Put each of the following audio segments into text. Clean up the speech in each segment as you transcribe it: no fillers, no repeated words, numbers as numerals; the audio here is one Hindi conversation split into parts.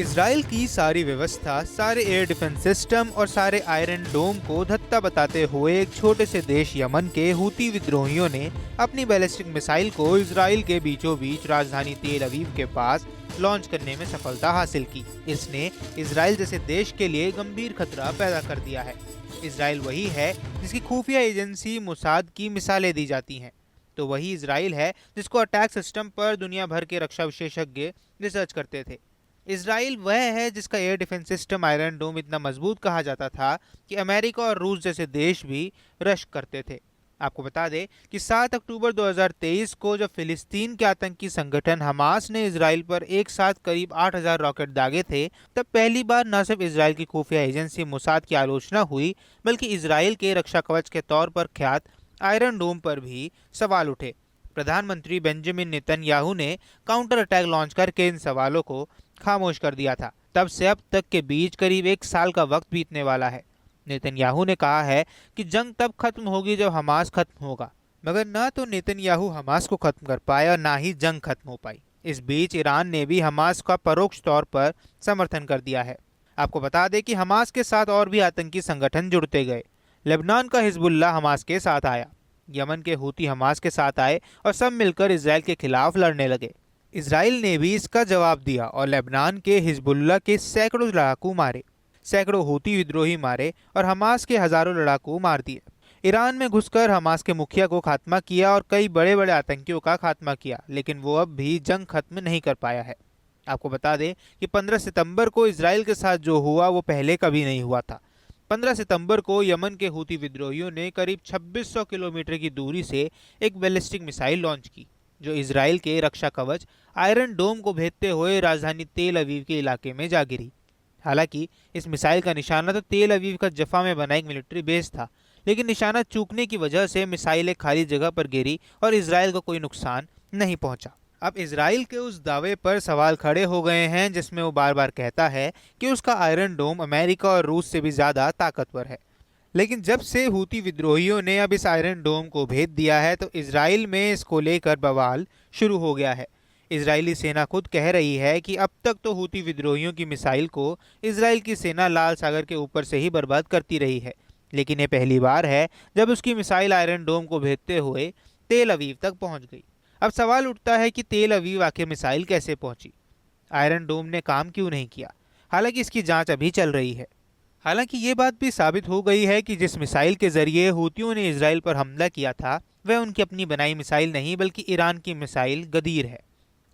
इजराइल की सारी व्यवस्था, सारे एयर डिफेंस सिस्टम और सारे आयरन डोम को धत्ता बताते हुए एक छोटे से देश यमन के हूती विद्रोहियों ने अपनी बैलिस्टिक मिसाइल को इजराइल के बीचों बीच राजधानी तेल अवीव के पास लॉन्च करने में सफलता हासिल की। इसने इजराइल जैसे देश के लिए गंभीर खतरा पैदा कर दिया है। इजराइल वही है जिसकी खुफिया एजेंसी मोसाद की मिसालें दी जाती हैं, तो वही इजराइल है जिसको अटैक सिस्टम पर दुनिया भर के रक्षा विशेषज्ञ रिसर्च करते थे। इजराइल वह है जिसका एयर डिफेंस सिस्टम आयरन डोम इतना मजबूत कहा जाता था कि अमेरिका और रूस जैसे देश भी रश्क करते थे। आपको बता दें कि 7 अक्टूबर 2023 को जब फिलिस्तीन के आतंकी संगठन हमास ने इजराइल पर एक साथ करीब 8,000 रॉकेट दागे थे, तब पहली बार न सिर्फ इजराइल की खुफिया एजेंसी मोसाद की आलोचना हुई, बल्कि इजराइल के रक्षा कवच के तौर पर ख्यात आयरन डोम पर भी सवाल उठे। प्रधानमंत्री बेंजामिन नेतन्याहू ने काउंटर अटैक लॉन्च करके इन सवालों को खामोश कर दिया था। तब से अब तक के बीच करीब एक साल का वक्त बीतने वाला है। नेतन्याहू ने कहा है कि जंग तब खत्म होगी जब हमास खत्म होगा, मगर न तो नेतन्याहू हमास को खत्म कर पाए और ना ही जंग खत्म हो पाई। इस बीच ईरान ने भी हमास का परोक्ष तौर पर समर्थन कर दिया है। आपको बता दें कि हमास के साथ और भी आतंकी संगठन जुड़ते गए। लेबनान का हिजबुल्ला हमास के साथ आया, यमन के हूती हमास के साथ आए और सब मिलकर इसराइल के खिलाफ लड़ने लगे। इसराइल ने भी इसका जवाब दिया और लेबनान के हिजबुल्ला के सैकड़ों लड़ाकू मारे, सैकड़ों हूती विद्रोही मारे और हमास के हजारों लड़ाकू मार दिए। ईरान में घुसकर हमास के मुखिया को खात्मा किया और कई बड़े बड़े आतंकियों का खात्मा किया, लेकिन वो अब भी जंग खत्म नहीं कर पाया है। आपको बता दें कि 15 सितंबर को इसराइल के साथ जो हुआ वो पहले कभी नहीं हुआ था। 15 सितंबर को यमन के हूती विद्रोहियों ने करीब 2600 किलोमीटर की दूरी से एक बैलिस्टिक मिसाइल लॉन्च की, जो इसराइल के रक्षा कवच आयरन डोम को भेदते हुए राजधानी तेल अवीव के इलाके में जा गिरी। हालांकि इस मिसाइल का निशाना तो तेल अवीव का जफा में बना एक मिलिट्री बेस था, लेकिन निशाना चूकने की वजह से मिसाइल एक खाली जगह पर गिरी और इसराइल को कोई नुकसान नहीं पहुंचा। अब इसराइल के उस दावे पर सवाल खड़े हो गए हैं जिसमें वो बार बार कहता है कि उसका आयरन डोम अमेरिका और रूस से भी ज़्यादा ताकतवर है। लेकिन जब से हूती विद्रोहियों ने अब इस आयरन डोम को भेद दिया है, तो इसराइल में इसको लेकर बवाल शुरू हो गया है। इजरायली सेना खुद कह रही है कि अब तक तो हूती विद्रोहियों की मिसाइल को इसराइल की सेना लाल सागर के ऊपर से ही बर्बाद करती रही है, लेकिन ये पहली बार है जब उसकी मिसाइल आयरन डोम को भेदते हुए तेल अवीव तक पहुंच गई। अब सवाल उठता है कि तेल अवीव आखिर मिसाइल कैसे पहुंची, आयरन डोम ने काम क्यों नहीं किया। हालांकि इसकी जांच अभी चल रही है। हालांकि ये बात भी साबित हो गई है कि जिस मिसाइल के जरिए हूतियों ने इसराइल पर हमला किया था वह उनकी अपनी बनाई मिसाइल नहीं, बल्कि ईरान की मिसाइल गदीर है।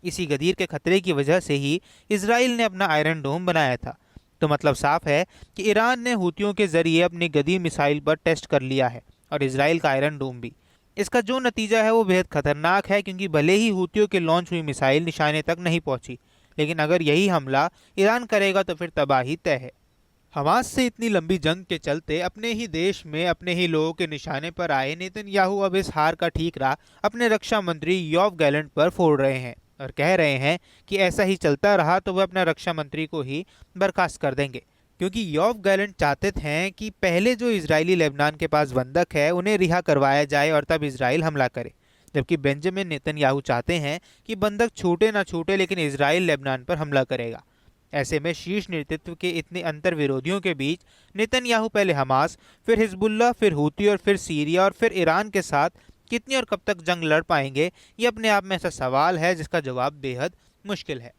इसी गदीर के खतरे की वजह से ही इसराइल ने अपना आयरन डोम बनाया था। तो मतलब साफ है कि ईरान ने हूतियों के जरिए अपनी गदीर मिसाइल पर टेस्ट कर लिया है और इसराइल का आयरन डोम भी। इसका जो नतीजा है वो बेहद खतरनाक है, क्योंकि भले ही हूतियों के लॉन्च हुई मिसाइल निशाने तक नहीं पहुंची, लेकिन अगर यही हमला ईरान करेगा तो फिर तबाही तय है। हमास से इतनी लंबी जंग के चलते अपने ही देश में अपने ही लोगों के निशाने पर आए नेतन्याहू अब इस हार का ठीकरा अपने रक्षा मंत्री योव गैलेंट पर फोड़ रहे हैं और कह रहे हैं कि ऐसा ही चलता रहा तो वह अपना रक्षा मंत्री को ही बर्खास्त कर देंगे, क्योंकि योव गैलेंट चाहते हैं कि पहले जो इजरायली लेबनान के पास बंधक है उन्हें रिहा करवाया जाए और तब इसराइल हमला करे, जबकि बेंजामिन नेतन्याहू चाहते हैं कि बंधक छूटे ना छूटे लेकिन इसराइल लेबनान पर हमला करेगा। ऐसे में शीर्ष नेतृत्व के इतने अंतर विरोधियों के बीच नेतन्याहू पहले हमास, फिर हिजबुल्ला, फिर हूती और फिर सीरिया और फिर ईरान के साथ कितनी और कब तक जंग लड़ पाएंगे, ये अपने आप में ऐसा सवाल है जिसका जवाब बेहद मुश्किल है।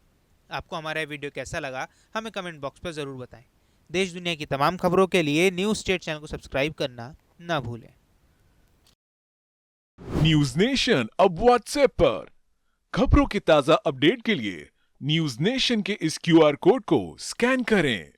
आपको हमारा वीडियो कैसा लगा हमें कमेंट बॉक्स पर ज़रूर बताएं। देश दुनिया की तमाम खबरों के लिए न्यूज़ स्टेट चैनल को सब्सक्राइब करना ना भूलें। न्यूज नेशन अब व्हाट्सएप पर खबरों की ताजा अपडेट के लिए न्यूज नेशन के इस क्यूआर कोड को स्कैन करें।